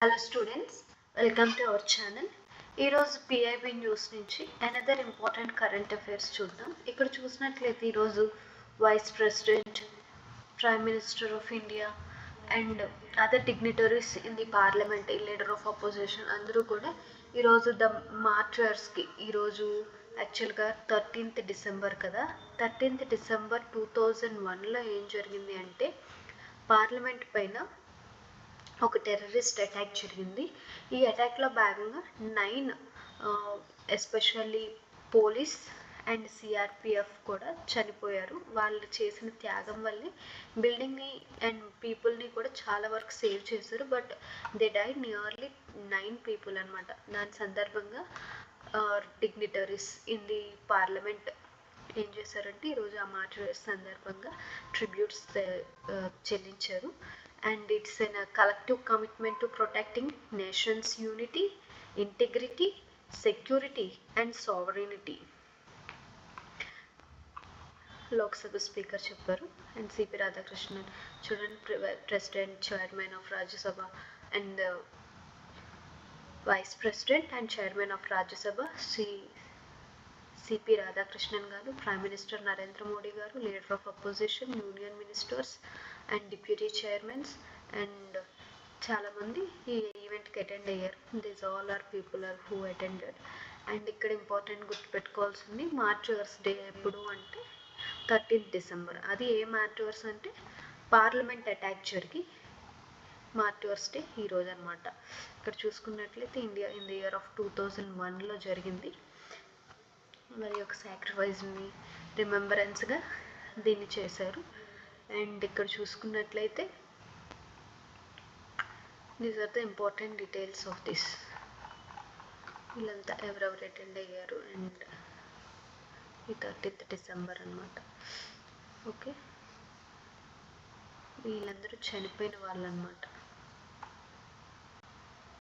Hello students, welcome to our channel. ఈరోజు PIB news నుంచి another important current affairs చూద్దాం. ఇక్కడ చూసినట్లయితే ఈరోజు vice president, prime minister of India and other dignitaries in the parliament, leader of opposition అందరూ కూడా ఈరోజు ద మార్చర్స్కి ఈరోజు యాక్చువల్గా 13th డిసెంబర్ కదా, 13th డిసెంబర్ 2001లో ఏం జరిగింది అంటే పార్లమెంట్ పైన ఒక టెర్రరిస్ట్ అటాక్ జరిగింది. ఈ అటాక్లో భాగంగా 9 ఎస్పెషల్లీ పోలీస్ అండ్ సిఆర్పిఎఫ్ కూడా చనిపోయారు. వాళ్ళు చేసిన త్యాగం వల్లే బిల్డింగ్ని అండ్ పీపుల్ని కూడా చాలా వరకు సేవ్ చేశారు. But they died nearly 9 people అనమాట. దాని సందర్భంగా డిగ్నిటరీస్ ఇన్ ది పార్లమెంట్ ఏం చేశారంటే ఈరోజు ఆ మార్చర్స్ సందర్భంగా ట్రిబ్యూట్స్ చెల్లించారు. And it's a collective commitment to protecting nation's unity, integrity, security and sovereignty. Lok Sabha Speaker చెప్పారు. And CP Radhakrishnan, Children President, Chairman of Rajya Sabha and Vice President and Chairman of Rajya Sabha, CP Radhakrishnan garu, Prime Minister Narendra Modi garu, Leader of Opposition, Union Ministers and deputy chairmans and చాలామంది ఈ ఈవెంట్కి attend అయ్యారు. This all are people are who attended. And ఇక్కడ important గుర్తుపెట్టుకోవాల్సింది martyrs day ఎప్పుడు అంటే 13th December. అది ఏ మార్చర్స్ అంటే పార్లమెంట్ అటాక్ జరిగి మార్చర్స్ డే ఈరోజు అనమాట. ఇక్కడ చూసుకున్నట్లయితే India in the year of 2001లో జరిగింది. మరి ఒక సాక్రిఫైస్ని రిమెంబరెన్స్గా దీన్ని చేశారు. అండ్ ఇక్కడ చూసుకున్నట్లయితే these are the important details of this. వీళ్ళంతా ఎవరెవరు అటెండ్ అయ్యారు అండ్ ఈ 13th డిసెంబర్ అనమాట. ఓకే, వీళ్ళందరూ చనిపోయిన వాళ్ళు అనమాట.